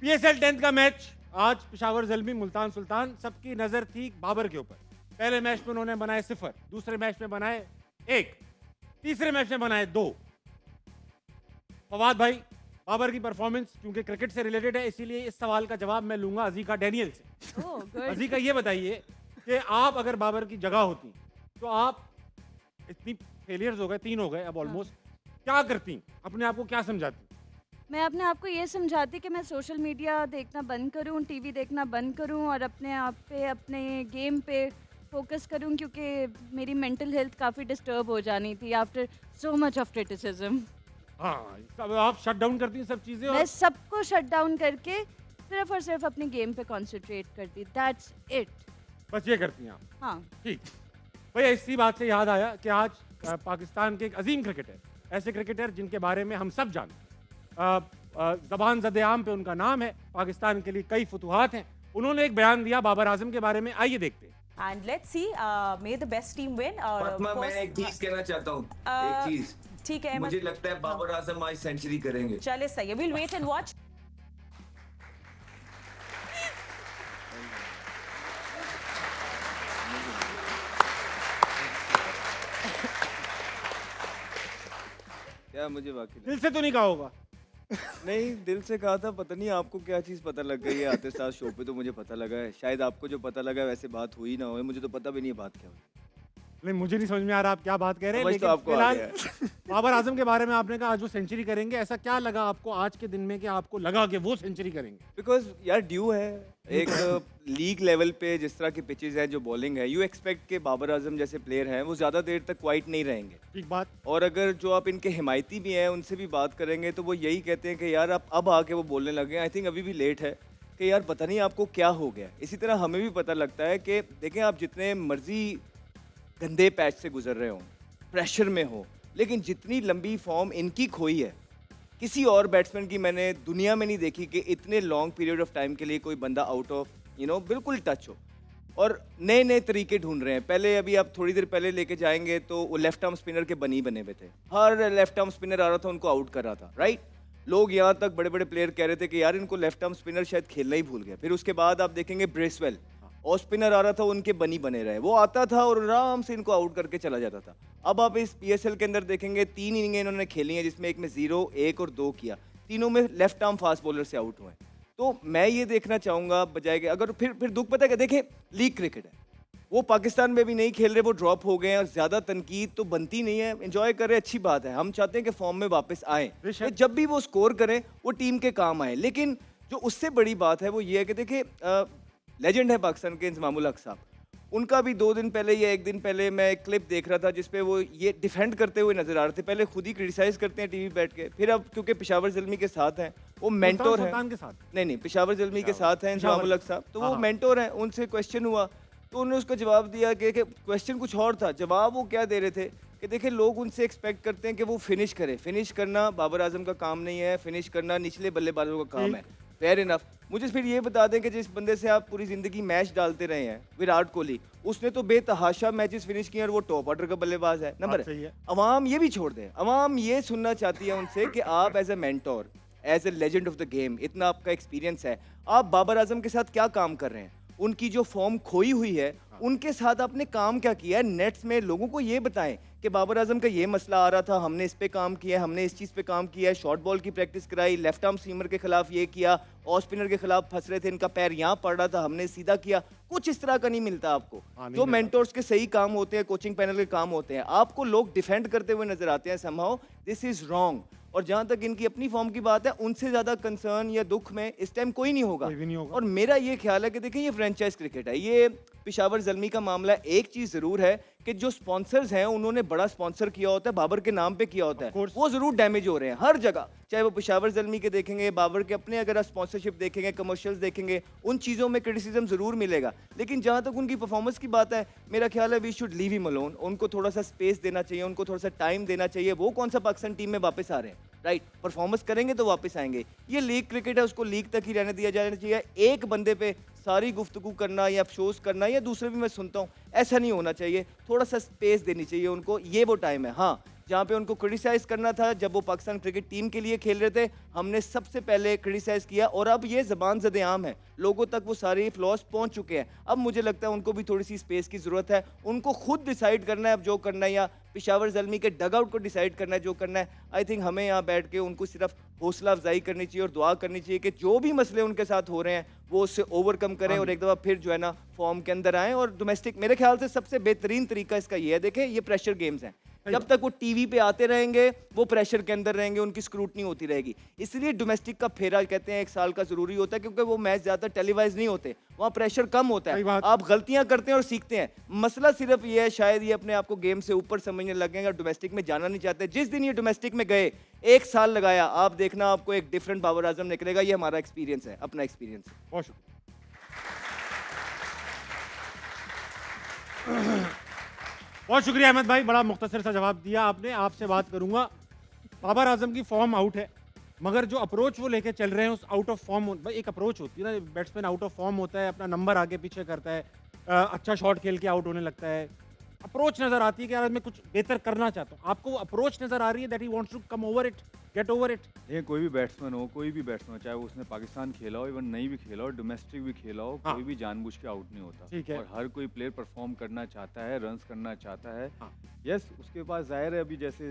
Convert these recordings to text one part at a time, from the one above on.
PSL 10th का match आज पेशावर ज़ल्मी मुल्तान सुल्तान, सबकी नजर थी बाबर के ऊपर। पहले मैच में उन्होंने बनाए 0, दूसरे मैच में बनाए 1, तीसरे मैच में बनाए 2। फवाद भाई, बाबर की परफॉर्मेंस क्योंकि क्रिकेट से रिलेटेड है, इसीलिए इस सवाल का जवाब मैं लूंगा अजीका डैनियल से। अजीका, ये बताइए कि आप अगर बाबर की जगह होती तो आप, इतनी फेलियर्स हो गए, 3 हो गए अब ऑलमोस्ट, क्या करती? अपने आप को क्या समझाती? मैं अपने आप को ये समझाती कि मैं सोशल मीडिया देखना बंद करूं, टीवी देखना बंद करूं और अपने आप पे, अपने गेम पे फोकस करूं, क्योंकि मेरी मेंटल हेल्थ काफ़ी डिस्टर्ब हो जानी थी after so much of criticism. हाँ, सब आप शट डाउन करती हैं सब चीजें मैं और सबको शट डाउन करके सिर्फ और सिर्फ अपने गेम पे कंसंट्रेट करती, दैट्स इट। बस ये करती हैं आप। हाँ। ठीक। भैया, इसी बात से याद आया कि आज पाकिस्तान के एक अजीम क्रिकेटर, ऐसे क्रिकेटर जिनके बारे में हम सब जानते हैं, ज़बान ज़द-ए-आम पे उनका नाम है, पाकिस्तान के लिए कई फतूहात हैं, उन्होंने एक बयान दिया बाबर आजम के बारे में, आइए देखते हैं। And let's see, may the best team win. और फातिमा, मैं एक चीज कहना चाहता हूँ, एक चीज। ठीक है, मुझे लगता है बाबर आजम आज सेंचुरी करेंगे। चले सही है, we'll wait and watch. क्या मुझे बाकी दिल से तो नहीं कहा होगा। नहीं, दिल से कहा था। पता नहीं आपको क्या चीज़ पता लग गई है आते साथ शो पे, तो मुझे पता लगा है। शायद आपको जो पता लगा है वैसे बात हुई ना हो, मुझे तो पता भी नहीं है बात क्या हुई। नहीं, मुझे नहीं समझ में आ रहा आप क्या बात कह रहे हैं, समझ तो लेकिन आपको आ फिलहाल गया बाबर आजम के बारे में आपने कहा आज वो सेंचुरी करेंगे, ऐसा क्या लगा आपको आज के दिन में कि आपको लगा कि वो सेंचुरी करेंगे? बिकॉज यार ड्यू है एक लीग लेवल पे, जिस तरह की पिचेस हैं, जो बॉलिंग है, यू एक्सपेक्ट के बाबर आजम जैसे प्लेयर हैं वो ज़्यादा देर तक क्वाइट नहीं रहेंगे। ठीक बात। और अगर जो आप इनके हिमायती भी हैं उनसे भी बात करेंगे तो वो यही कहते हैं कि यार आप अब आके वो बोलने लगे। आई थिंक अभी भी लेट है कि यार पता नहीं आपको क्या हो गया। इसी तरह हमें भी पता लगता है कि देखें, आप जितने मर्जी गंदे पैच से गुजर रहे हो, प्रेशर में हो, लेकिन जितनी लंबी फॉर्म इनकी खोई है, किसी और बैट्समैन की मैंने दुनिया में नहीं देखी कि इतने लॉन्ग पीरियड ऑफ टाइम के लिए कोई बंदा आउट ऑफ बिल्कुल टच हो। और नए नए तरीके ढूंढ रहे हैं। पहले अभी आप थोड़ी देर पहले लेके जाएंगे तो वो लेफ्ट आर्म स्पिनर के बनी बने हुए थे, हर लेफ्ट आर्म स्पिनर आ रहा था उनको आउट कर रहा था, राइट। लोग यहाँ तक बड़े बड़े प्लेयर कह रहे थे कि यार इनको लेफ्ट आर्म स्पिनर शायद खेलना ही भूल गया। फिर उसके बाद आप देखेंगे ब्रेसवेल और स्पिनर आ रहा था, उनके बनी बने रहे, वो आता था और आराम से इनको आउट करके चला जाता था। अब आप इस पीएसएल के अंदर देखेंगे 3 इनिंगें इन्होंने खेली हैं, जिसमें एक में 0, 1 और 2 किया, तीनों में लेफ्ट आर्म फास्ट बॉलर से आउट हुए। तो मैं ये देखना चाहूंगा बजाय के, अगर फिर दुख पता है क्या, देखें लीग क्रिकेट है, वो पाकिस्तान में भी नहीं खेल रहे, वो ड्रॉप हो गए हैं और ज्यादा तनकीद तो बनती नहीं है। एंजॉय कर रहे, अच्छी बात है, हम चाहते हैं कि फॉर्म में वापस आए, तो जब भी वो स्कोर करें वो टीम के काम आए। लेकिन जो उससे बड़ी बात है वो ये है कि देखिए, लेजेंड है पाकिस्तान के इंजमामुल हक साहब, उनका भी 2 दिन पहले या 1 दिन पहले मैं एक क्लिप देख रहा था जिसपे वो ये डिफेंड करते हुए नजर आ रहे थे। पहले खुद ही क्रिटिसाइज करते हैं टीवी बैठ के, फिर अब क्योंकि पेशावर ज़ल्मी के साथ हैं, वो मेंटोर है। सुल्तान के साथ? नहीं, पेशावर ज़ल्मी के साथ हैं इंजमामुल हक साहब, तो वो मेंटोर हैं। उनसे क्वेश्चन हुआ तो उन्होंने उसका जवाब दिया कि क्वेश्चन कुछ और था, जवाब वो क्या दे रहे थे कि देखिए, लोग उनसे एक्सपेक्ट करते हैं कि वो फिनिश करे। फिनिश करना बाबर आजम का काम नहीं है, फिनिश करना निचले बल्लेबाजों का काम है। Fair enough. मुझे फिर ये बता दें कि जिस बंदे से आप पूरी जिंदगी मैच डालते रहे हैं, विराट कोहली, उसने तो बेतहाशा मैचेस फिनिश किए और वो टॉप ऑर्डर का बल्लेबाज है, नंबर है। अवाम ये भी छोड़ दें, अवाम ये सुनना चाहती है उनसे कि आप as a mentor, as a legend of the game, इतना आपका एक्सपीरियंस है, आप बाबर आजम के साथ क्या काम कर रहे हैं? उनकी जो फॉर्म खोई हुई है उनके साथ आपने काम क्या किया है नेट्स में? लोगों को ये बताएं कि बाबर आजम का ये मसला आ रहा था, हमने इस पे काम किया है, हमने इस चीज़ पे काम किया है, शॉर्ट बॉल की प्रैक्टिस कराई, लेफ्ट आर्म सीमर के खिलाफ ये किया, ऑफ स्पिनर के खिलाफ फंस रहे थे, इनका पैर यहाँ पड़ रहा था, हमने सीधा किया। कुछ इस तरह का नहीं मिलता आपको। जो मेंटोर्स के सही काम होते हैं, कोचिंग पैनल के काम होते हैं, आपको लोग डिफेंड करते हुए नजर आते हैं समहाउ। This is wrong. और जहां तक इनकी अपनी फॉर्म की बात है, उनसे ज्यादा कंसर्न या दुख में इस टाइम कोई नहीं होगा। और मेरा ये ख्याल है कि देखिए, ये फ्रेंचाइज क्रिकेट है, ये पेशावर ज़ल्मी का मामला है। एक चीज जरूर है कि जो स्पॉन्सर्स हैं उन्होंने बड़ा स्पॉन्सर किया होता है, बाबर के नाम पे किया होता है, वो जरूर डैमेज हो रहे हैं हर जगह। चाहे वो पेशावर ज़ल्मी के देखेंगे, बाबर के अपने अगर आप स्पॉन्सरशिप देखेंगे, कमर्शियल्स देखेंगे, उन चीज़ों में क्रिटिसिज्म जरूर मिलेगा। लेकिन जहाँ तक उनकी परफॉर्मेंस की बात है, मेरा ख्याल है we should leave him alone. उनको थोड़ा सा स्पेस देना चाहिए, उनको थोड़ा सा टाइम देना चाहिए। वो कौन सा पाकिस्तान टीम में वापस आ रहे हैं, राइट? परफॉर्मेंस करेंगे तो वापस आएंगे। ये लीग क्रिकेट है, उसको लीग तक ही रहने दिया जाना चाहिए। एक बंदे पे सारी गुफ्तगू करना या अफसोस करना, या दूसरे भी मैं सुनता हूँ, ऐसा नहीं होना चाहिए। थोड़ा सा स्पेस देनी चाहिए उनको, ये वो टाइम है। हाँ, जहाँ पे उनको क्रिटिसाइज करना था जब वो पाकिस्तान क्रिकेट टीम के लिए खेल रहे थे, हमने सबसे पहले क्रिटिसाइज किया और अब ये ज़बान ज़द-ए-आम है, लोगों तक वो सारे फ्लॉस पहुंच चुके हैं। अब मुझे लगता है उनको भी थोड़ी सी स्पेस की ज़रूरत है, उनको खुद डिसाइड करना है अब जो करना है, या पेशावर ज़ल्मी के डग आउट को डिसाइड करना है जो करना है। आई थिंक हमें यहाँ बैठ के उनको सिर्फ हौसला अफजाई करनी चाहिए और दुआ करनी चाहिए कि जो भी मसले उनके साथ हो रहे हैं वो उससे ओवरकम करें और एक दफ़ा फिर जो है ना फॉर्म के अंदर आएँ। और डोमेस्टिक मेरे ख्याल से सबसे बेहतरीन तरीका इसका ये है, देखें ये प्रेशर गेम्स हैं, जब तक वो टीवी पे आते रहेंगे वो प्रेशर के अंदर रहेंगे, उनकी स्क्रूटनी होती रहेगी। इसलिए डोमेस्टिक का फेरा कहते हैं 1 साल का जरूरी होता है, क्योंकि वो मैच ज़्यादा टेलीवाइज नहीं होते, वहाँ प्रेशर कम होता सही है, बात। आप गलतियां करते हैं और सीखते हैं। मसला सिर्फ ये है, शायद ये अपने आप को गेम से ऊपर समझने लगेंगे, डोमेस्टिक में जाना नहीं चाहते। जिस दिन ये डोमेस्टिक में गए 1 साल लगाया, आप देखना आपको एक डिफरेंट बाबर आजम निकलेगा। ये हमारा एक्सपीरियंस है, अपना एक्सपीरियंस है। बहुत शुक्रिया। बहुत शुक्रिया अहमद भाई, बड़ा मुख्तसर सा जवाब दिया आपने। आपसे बात करूंगा, बाबर आजम की फॉर्म आउट है, मगर जो अप्रोच वो लेके चल रहे हैं उस आउट ऑफ फॉर्म, भाई एक अप्रोच होती है ना, बैट्समैन आउट ऑफ फॉर्म होता है, अपना नंबर आगे पीछे करता है, अच्छा शॉट खेल के आउट होने लगता है, अप्रोच नजर आती है कि यार मैं कुछ बेहतर करना चाहता हूँ। आपको वो अप्रोच नजर आ रही है that he wants to come over it, get over it? ये कोई भी बैट्समैन हो, कोई भी बैट्समैन हो, चाहे वो उसने पाकिस्तान खेला हो, इवन नहीं भी खेला हो, डोमेस्टिक भी खेला हो, हाँ। कोई भी जानबूझ के आउट नहीं होता। ठीक है। और हर कोई प्लेयर परफॉर्म करना चाहता है, रन्स करना चाहता है। हाँ। यस, उसके पास जाहिर है, अभी जैसे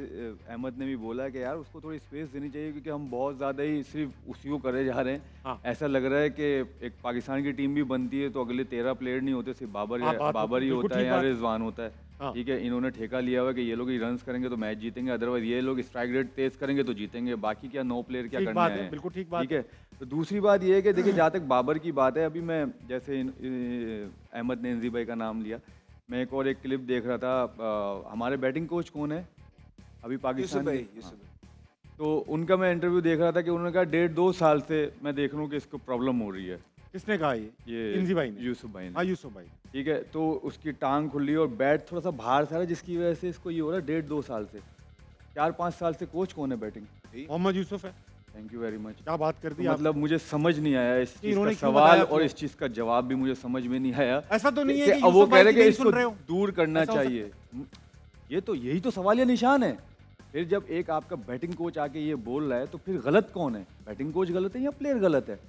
अहमद ने भी बोला कि यार उसको थोड़ी स्पेस देनी चाहिए, क्योंकि हम बहुत ज़्यादा ही सिर्फ उसी को करे जा रहे हैं। हाँ। ऐसा लग रहा है कि एक पाकिस्तान की टीम भी बनती है तो अगले 13 प्लेयर नहीं होते, सिर्फ हाँ, बात बाबर ही बिल्कुल होता है ठीक या बात। रिजवान होता है। हाँ। ठीक है, इन्होंने ठेका लिया हुआ है कि ये लोग ही रन्स करेंगे तो मैच जीतेंगे, अदरवाइज ये लोग स्ट्राइक रेट तेज करेंगे तो जीतेंगे, बाकी क्या 9 प्लेयर क्या ठीक करने बात आए है, हैं। बिल्कुल ठीक बात ठीक है। तो दूसरी बात ये है कि देखिए, जहाँ तक बाबर की बात है, अभी मैं जैसे अहमद ने इंजी भाई का नाम लिया, मैं एक और एक क्लिप देख रहा था। हमारे बैटिंग कोच कौन है अभी पाकिस्तान यूसुफ भाई, के? यूसुफ भाई। तो उनका मैं इंटरव्यू देख रहा था कि उन्होंने कहा 1.5-2 साल से मैं देख रहा हूँ कि इसको प्रॉब्लम हो रही है। किसने कहा ये? इंजी भाई ने? यूसुफ भाई हाँ ने। यूसुफ भाई। ठीक है, तो उसकी टांग खुली और बैट थोड़ा सा बाहर से आ रहा है, जिसकी वजह से इसको ये हो रहा है 1.5-2 साल से। 4-5 साल से कोच कौन है बैटिंग? मोहम्मद यूसुफ है। Thank you very much. क्या बात कर दी तो आप? मतलब मुझे समझ नहीं आया इस चीज का इन्होंने क्यों सवाल बताया और आपको? इस चीज का जवाब भी मुझे समझ में नहीं आया। ऐसा तो नहीं है कि अब वो यूसुफ कह भाई रहे की कि नहीं इसको सुन रहे हो? दूर करना ऐसा हो सकता चाहिए। ये तो यही तो सवाल या निशान है। फिर जब एक आपका बैटिंग कोच आके ये बोल रहा है तो फिर गलत कौन है? बैटिंग कोच गलत है या प्लेयर गलत है?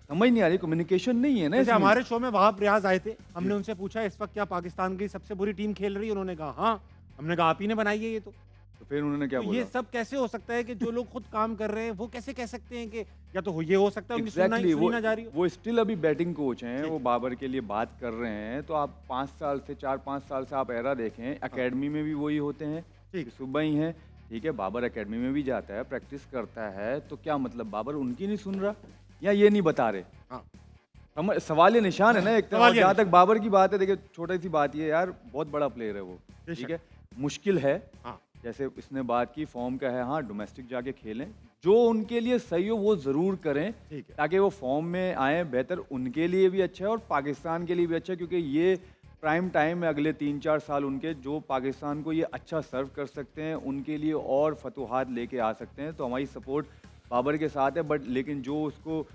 समझ नहीं आ रही, कम्युनिकेशन नहीं है ना जैसे इसमें। हमारे शो में वहाब रियाज आए थे, हमने उनसे पूछा इस वक्त क्या पाकिस्तान की सबसे बुरी टीम खेल रही है? उन्होंने कहा हाँ। हमने कहा आप ही ने बनाई है ये तो तो फिर उन्होंने क्या तो बोला? ये सब कैसे हो सकता है कि जो लोग खुद काम कर रहे हैं वो कैसे कह सकते हैं कि या तो ये हो सकता है उनकी Exactly, सुनी ना जा रही हो? वो स्टिल अभी बैटिंग कोच हैं, वो बाबर के लिए बात कर रहे हैं। तो आप 5 साल से 4-5 साल से आप एरा देखें, एकेडमी में भी वही होते हैं, ठीक। सुबह ही हैं। ठीक है, बाबर एकेडमी में भी जाता है, प्रैक्टिस करता है, तो क्या मतलब बाबर उनकी नहीं सुन रहा या ये नहीं बता रहे? हाँ। सवाल ये निशान है ना एक तरह। सवाल ये जहाँ तक निशान। बाबर की बात है, देखिए छोटी सी बात ये यार, बहुत बड़ा प्लेयर है वो। बेशक। ठीक है, मुश्किल है। हाँ। जैसे इसने बात की फॉर्म का है, हाँ डोमेस्टिक जाके खेलें, जो उनके लिए सही हो वो ज़रूर करें, ठीक है। ताकि वो फॉर्म में आए। बेहतर उनके लिए भी अच्छा है और पाकिस्तान के लिए भी अच्छा है, क्योंकि ये प्राइम टाइम है अगले 3-4 साल उनके, जो पाकिस्तान को ये अच्छा सर्व कर सकते हैं, उनके लिए और फतूहात लेके आ सकते हैं। तो हमारी सपोर्ट बाबर के साथ है, बट लेकिन जो उसको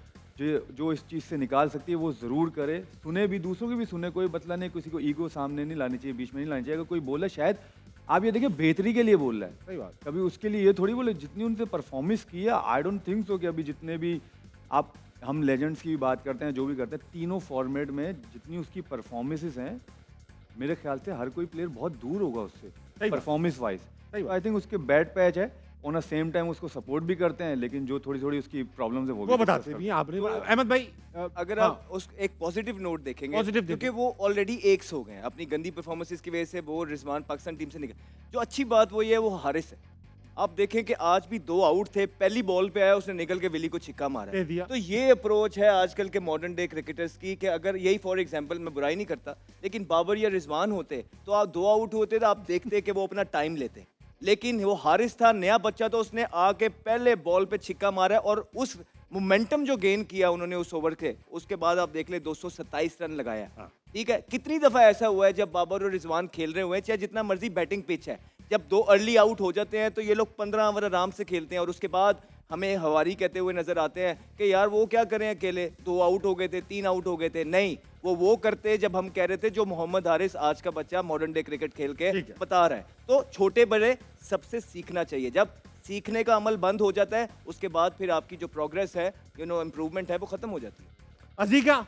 जो इस चीज़ से निकाल सकती है वो ज़रूर करे। सुने भी, दूसरों की भी सुने, कोई बतला नहीं, किसी को ईगो सामने नहीं लानी चाहिए, बीच में नहीं लानी चाहिए। अगर कोई बोला, शायद आप ये देखिए बेहतरी के लिए बोल रहा है, सही बात। कभी उसके लिए ये थोड़ी बोले। जितनी उनसे परफॉर्मेंस की है, आई डोंट थिंक सो कि अभी जितने भी आप हम लेजेंड्स की भी बात करते हैं, जो भी करते हैं, तीनों फॉर्मेट में जितनी उसकी परफॉर्मेंसेस हैं, मेरे ख्याल से हर कोई प्लेयर बहुत दूर होगा उससे बात। Performance wise. सही बात। आई थिंक उसके बैट पैच है, ऑन अ सेम टाइम उसको सपोर्ट भी करते हैं, लेकिन जो थोड़ी थोड़ी उसकी प्रॉब्लम्स है वो वो भी बताते भी हैं आपने। अहमद भाई अगर हाँ। आप उस एक पॉजिटिव नोट देखेंगे, Positive क्योंकि देखें। वो ऑलरेडी एक्स हो गए हैं अपनी गंदी परफॉर्मेंसेस की वजह से, वो रिजवान पाकिस्तान टीम से निकल। जो अच्छी बात वो ये है, वो हारिस है। आप देखें कि आज भी 2 आउट थे, पहली बॉल पे आया, उसने निकल के विली को छिक्का मारा दे दिया। है। तो ये अप्रोच है आजकल के मॉडर्न डे क्रिकेटर्स की, कि अगर यही फॉर एग्जांपल, मैं बुराई नहीं करता, लेकिन बाबर या रिजवान होते तो आप 2 आउट होते तो आप देखते कि वो अपना टाइम लेते, लेकिन वो हारिस था, नया बच्चा, तो उसने आके पहले बॉल पे छिक्का मारा और उस मोमेंटम जो गेन किया उन्होंने उस ओवर के, उसके बाद आप देख ले 227 रन लगाया। हाँ। ठीक है, कितनी दफा ऐसा हुआ है जब बाबर और रिजवान खेल रहे हुए हैं, चाहे जितना मर्जी बैटिंग पिच है, जब 2 अर्ली आउट हो जाते हैं तो ये लोग 15 ओवर आराम से खेलते हैं और उसके बाद हमें हवारी कहते हुए नजर आते हैं कि यार वो क्या करें, अकेले 2 आउट हो गए थे, 3 आउट हो गए थे। नहीं, वो वो करते जब हम कह रहे थे जो मोहम्मद हारिस आज का बच्चा मॉडर्न डे क्रिकेट खेल के ठीक है। बता रहा है। तो छोटे बड़े सबसे सीखना चाहिए। जब सीखने का अमल बंद हो जाता है उसके बाद फिर आपकी जो प्रोग्रेस है इम्प्रूवमेंट है वो खत्म हो जाती है। अजीका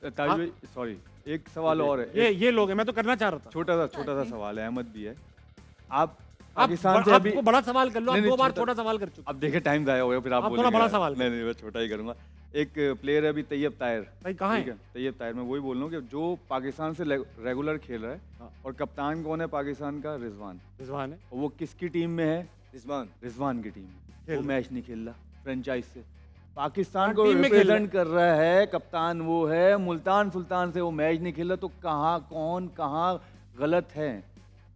ताज सॉरी, एक सवाल और है। ये लोग हैं, मैं तो करना चाह रहा था। छोटा सा सवाल है, अहमद भी है। आप आप पाकिस्तान से अभी आपको बड़ा सवाल कर लो, आप नहीं, 2 बार छोटा- छोटा सवाल कर चुके। अब देखिए टाइम ज़ाया हो गया, फिर आप आप थोड़ा बोलेंगे। बड़ा सवाल नहीं मैं छोटा ही करूंगा। एक प्लेयर है अभी तैयब ताहिर। भाई कहाँ ठीक है? तैयब ताहिर, मैं वही बोल रहा हूँ कि जो पाकिस्तान से रेगुलर खेल रहा है, हाँ। और कप्तान कौन है पाकिस्तान का? रिजवान। रिजवान है। और वो किसकी टीम में है? रिजवान की टीम में। खेल वो रहा मैच नहीं खेल रहा फ्रेंचाइज से। पाकिस्तान हाँ, को टीम में खेल रहा रिप्रेजेंट कर रहा है, कप्तान वो है। मुल्तान सुल्तान से वो मैच नहीं खेल रहा, तो कहाँ गलत है?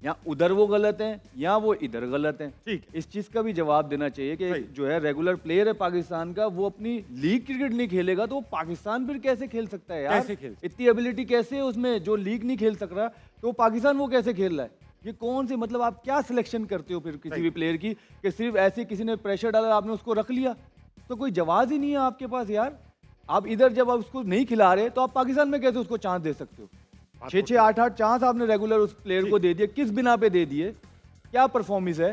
या उधर वो गलत है या वो इधर गलत है। ठीक इस चीज का भी जवाब देना चाहिए कि सही। जो है रेगुलर प्लेयर है पाकिस्तान का, वो अपनी लीग क्रिकेट नहीं खेलेगा तो वो पाकिस्तान फिर कैसे खेल सकता है यार? कैसे खेल सकता है? इतनी एबिलिटी कैसे है उसमें? जो लीग नहीं खेल सक रहा तो वो पाकिस्तान वो कैसे खेल रहा है? ये कौन से, मतलब आप क्या सिलेक्शन करते हो फिर किसी सही। भी प्लेयर की, कि सिर्फ ऐसे किसी ने प्रेशर डाला आपने उसको रख लिया? तो कोई जवाब ही नहीं है आपके पास यार। आप इधर जब आप उसको नहीं खिला रहे तो आप पाकिस्तान में कैसे उसको चांस दे सकते हो? बात 6-6 8-8 चांस आपने रेगुलर उस प्लेयर को दे दिए, किस बिना पे दे दिए? क्या परफॉर्मेंस है?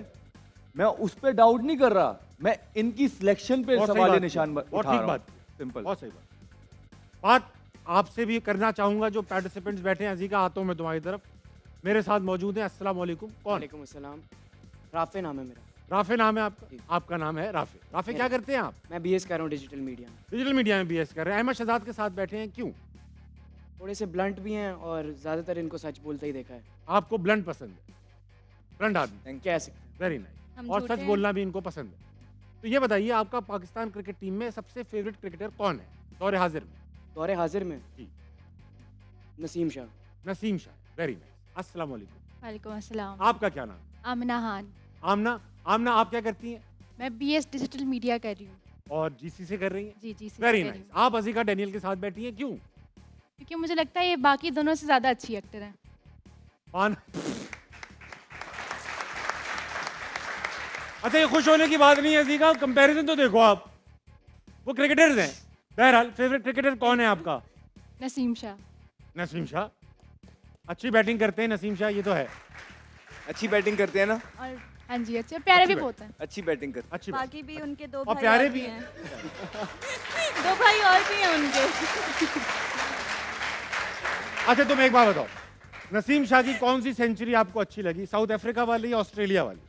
मैं उस पे डाउट नहीं कर रहा, मैं इनकी सिलेक्शन पे बहुत सही सवाल बात निशान की। उठा बहुत रहा ठीक हूं। बात। सिंपल। बहुत सही बात आपसे भी करना चाहूंगा। जो पार्टिसिपेंट्स बैठे हैं, अजीका आता हूं मैं तुम्हारी तरफ। मेरे साथ मौजूद हैं। अस्सलाम वालेकुम। कौन? वालेकुम अस्सलाम। राफे नाम है मेरा। राफे नाम है आपका? जी। आपका नाम है राफे। राफे क्या करते हैं आप? मैं बीएस कर रहा हूँ डिजिटल मीडिया में। डिजिटल मीडिया में बीएस कर रहे हैं। अहमद शहजाद के साथ बैठे हैं, क्यों? थोड़े से ब्लंट भी हैं और ज़्यादातर इनको सच बोलते ही देखा है। आपको ब्लंट पसंद है? ब्लंट आदमी, कह सकते हैं। Very nice. हम और झूठे सच हैं। बोलना भी इनको पसंद है। तो ये बताइए, आपका पाकिस्तान क्रिकेट टीम में सबसे फेवरेट क्रिकेटर कौन है दौरे हाजिर में? दौरे हाजिर में जी। नसीम शाह। Naseem Shah, very nice. अस्सलाम वालेकुम। वालेकुम अस्सलाम। आपका क्या नाम? आमिना खान। आमना। आमना, आप क्या करती हैं? मैं बीएस डिजिटल मीडिया कर रही हूँ। और जीसी से कर रही हैं? जी जी वेरी नाइस। आप अजीका डैनियल के साथ बैठी हैं, क्यों? क्योंकि मुझे लगता है ये बाकी दोनों से ज़्यादा अच्छी एक्टर है। पान। अच्छा, ये खुश होने की बात नहीं है अजीका, कंपैरिजन तो देखो आप, वो क्रिकेटर्स हैं। बहरहाल, फेवरेट क्रिकेटर कौन है आपका? नसीम शाह। नसीम शाह। अच्छी बैटिंग करते हैं नसीम शाह, ये तो है। अच्छी बैटिंग करते हैं ना, और हाँ जी, अच्छे प्यारे भी अच्छी बहुत हैं। अच्छी बैटिंग करते अच्छी बात। बाकी भी उनके दो और भाई प्यारे और भी हैं। दो भाई और भी हैं उनके। अच्छा, तुम एक बात बताओ, नसीम शाह की कौन सी सेंचुरी आपको अच्छी लगी? साउथ अफ्रीका वाली या ऑस्ट्रेलिया वाली?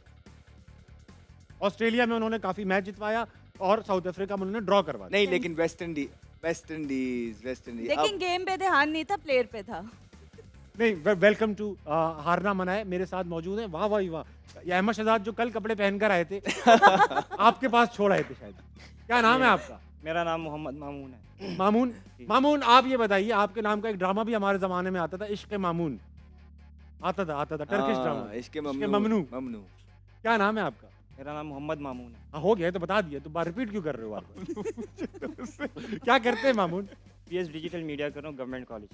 ऑस्ट्रेलिया में उन्होंने काफी मैच जितवाया और साउथ अफ्रीका में उन्होंने ड्रॉ करवा दिया। नहीं, लेकिन वेस्ट इंडीज लेकिन गेम पे ध्यान नहीं था, प्लेयर पे था। नहीं, वेलकम टू हारना मना है। मेरे साथ मौजूद हैं, वाह वाह वाह, ये अहमद शहजाद जो कल कपड़े पहनकर आए थे आपके पास छोड़ आए थे शायद। क्या नाम है आपका? मेरा नाम मोहम्मद मामून है। मामून। मामून, आप ये बताइए, आपके नाम का एक ड्रामा भी हमारे जमाने में आता था, इश्क मामून। आता था टर्किश ड्रामा। इसके ममनू। ममनू। क्या नाम है आपका? मेरा नाम मोहम्मद मामून है। हाँ, हो गया तो बता दिया, तो बार रिपीट क्यों कर रहे हो आप? क्या करते हैं मामून? पीएस डिजिटल मीडिया कर रहा हूँ गवर्नमेंट कॉलेज।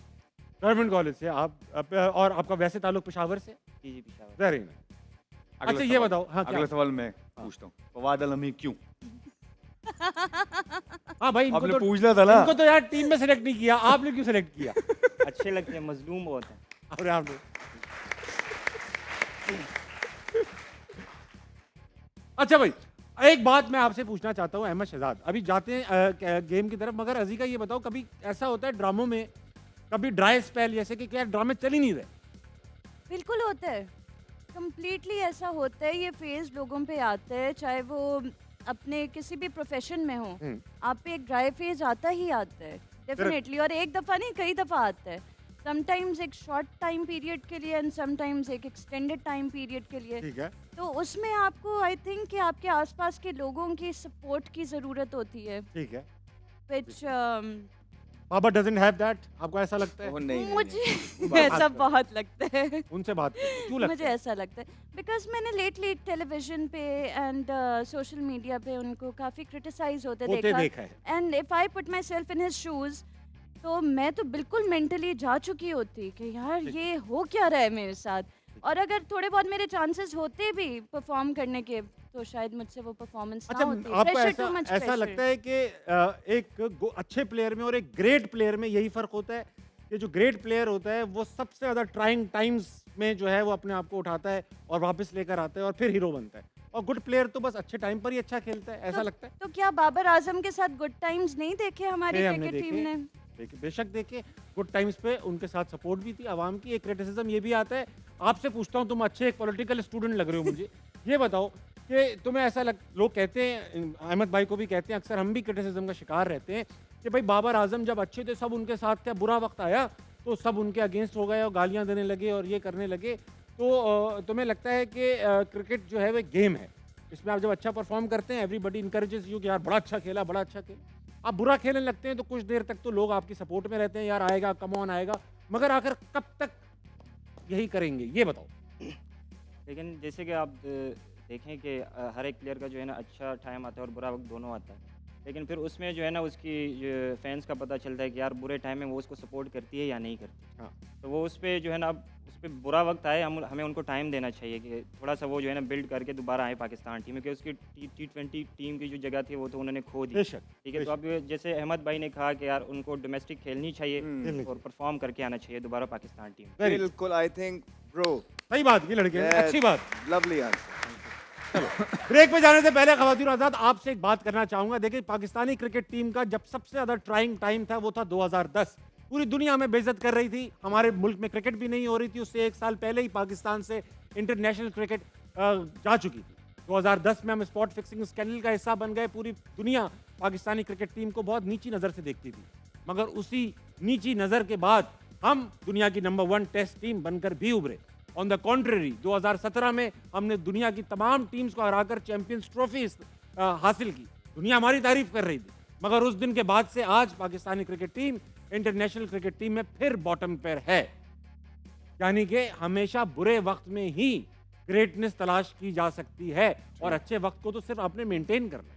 गवर्नमेंट कॉलेज से आप और आपका वैसे ताल्लुक पेशावर से? जी पेशावर। Very nice. अगला अच्छा, ये सवाल। बताओ। हाँ, क्या? अगला सवाल मैं पूछता हूँ, फवाद अलमी क्यों? हाँ भाई, इनको आपने तो पूछना था ना। इनको तो यार टीम में सेलेक्ट नहीं किया, आपने क्यों सेलेक्ट किया? अच्छे लगते हैं, मजलूम बहुत हैं। अरे आपने। अच्छा भाई, एक बात मैं आपसे पूछना चाहता हूँ अहमद शहजाद, अभी जाते हैं गेम की तरफ, मगर अजीका ये बताओ, कभी ऐसा होता है ड्रामों में, कभी ड्राई स्पेल जैसे कि क्या ड्रामे चल ही नहीं रहे? बिल्कुल होता है, कंप्लीटली ऐसा होता है। ये फेज लोगों पे आता है, चाहे वो अपने किसी भी प्रोफेशन में हो, आप पे एक ड्राई फेज आता ही आता है डेफिनेटली। और एक दफ़ा नहीं, कई दफ़ा आता है। समटाइम्स एक शॉर्ट टाइम पीरियड के लिए एंड समटाइम्स एक एक्सटेंडेड टाइम पीरियड के लिए। ठीक है। तो उसमें आपको आई थिंक कि आपके आसपास के लोगों की सपोर्ट की ज़रूरत होती है, ठीक है। which Baba doesn't have that, आपको ऐसा लगता है? ओह, नहीं, मुझे बात ऐसा करो। बहुत लगता है। उनसे बात करो, क्यों लगता मुझे है? ऐसा लगता है बिकॉज मैंने लेटली टेलीविजन पे एंड सोशल मीडिया पे उनको काफ़ी क्रिटिसाइज होते देखा है। And if I put my self in his shoes, तो मैं तो बिल्कुल मेंटली जा चुकी होती कि यार ये हो क्या रहा है मेरे साथ। और अगर थोड़े बहुत मेरे चांसेस होते भी परफॉर्म करने के, तो शायद मुझसे वो परफॉर्मेंस अच्छा, ना होती। आपको Pressure, too much ऐसा pressure. लगता है कि एक अच्छे प्लेयर में और एक ग्रेट प्लेयर में यही फर्क होता है कि जो ग्रेट प्लेयर होता है वो सबसे ज़्यादा ट्राइंग टाइम्स में जो है वो अपने आप को उठाता है और वापस लेकर आता है और फिर हीरो बनता है, और गुड प्लेयर तो बस अच्छे टाइम पर ही अच्छा खेलता है, ऐसा लगता है। तो क्या बाबर आजम के साथ गुड टाइम्स नहीं देखे हमारी ये हमने क्रिकेट टीम देखे। ने? देखिए, बेशक देखिए, गुड टाइम्स पे उनके साथ सपोर्ट भी थी आवाम की। एक क्रिटिसिज्म ये भी आता है, आपसे पूछता हूँ, तुम अच्छे एक पॉलिटिकल स्टूडेंट लग रहे हो मुझे, ये बताओ कि तुम्हें ऐसा लोग कहते हैं, अहमद भाई को भी कहते हैं, अक्सर हम भी क्रिटिसिज्म का शिकार रहते हैं कि भाई बाबर आजम जब अच्छे थे सब उनके साथ, क्या बुरा वक्त आया तो सब उनके अगेंस्ट हो गए और गालियाँ देने लगे और ये करने लगे। तो तुम्हें लगता है कि क्रिकेट जो है वो गेम है, इसमें आप जब अच्छा परफॉर्म करते हैं एवरीबडी इनकरेजेस यू कि यार बड़ा अच्छा खेला, बड़ा अच्छा खेला। आप बुरा खेलने लगते हैं तो कुछ देर तक तो लोग आपकी सपोर्ट में रहते हैं, यार आएगा, कम ऑन आएगा, मगर आखिर कब तक यही करेंगे, ये बताओ। लेकिन जैसे कि आप देखें कि हर एक प्लेयर का जो है ना अच्छा टाइम आता है और बुरा वक्त दोनों आता है, लेकिन फिर उसमें जो है ना उसकी फैंस का पता चलता है कि यार बुरे टाइम में वो उसको सपोर्ट करती है या नहीं करती। हाँ। तो वो उस पर जो है ना, अब उस पर बुरा वक्त आए, हमें उनको टाइम देना चाहिए कि थोड़ा सा वो जो है ना बिल्ड करके दोबारा आए पाकिस्तान टीम में, क्योंकि उसकी T20 टीम की जो जगह थी वो तो उन्होंने खो दी। बेशक, ठीक है, तो अब जैसे अहमद भाई ने कहा कि यार उनको डोमेस्टिक खेलनी चाहिए और परफॉर्म करके आना चाहिए दोबारा पाकिस्तान टीम में। बिल्कुल, आई थिंक ब्रो, सही बात, ये लड़के ने, अच्छी बात। Lovely answer. ब्रेक पे जाने से पहले ख़वातीन आज़ाद आपसे एक बात करना चाहूंगा। देखिए, पाकिस्तानी क्रिकेट टीम का जब सबसे ज़्यादा ट्राइंग टाइम था वो था 2010। पूरी दुनिया में बेइज्जत कर रही थी, हमारे मुल्क में क्रिकेट भी नहीं हो रही थी। उससे एक साल पहले ही पाकिस्तान से इंटरनेशनल क्रिकेट जा चुकी थी। 2010 में हम स्पॉट फिक्सिंग स्कैंडल का हिस्सा बन गए। पूरी दुनिया पाकिस्तानी क्रिकेट टीम को बहुत नीची नज़र से देखती थी, मगर उसी नीची नज़र के बाद हम दुनिया की नंबर 1 टेस्ट टीम बनकर भी उभरे। ऑन द कॉन्ट्ररी 2017 में हमने दुनिया की तमाम टीम्स को हराकर चैंपियंस ट्रॉफी हासिल की। दुनिया हमारी तारीफ कर रही थी, मगर उस दिन के बाद से आज Pakistani cricket team international cricket team में फिर बॉटम पर है। यानी कि हमेशा बुरे वक्त में ही ग्रेटनेस तलाश की जा सकती है, और अच्छे वक्त को तो सिर्फ आपने मेंटेन करना है।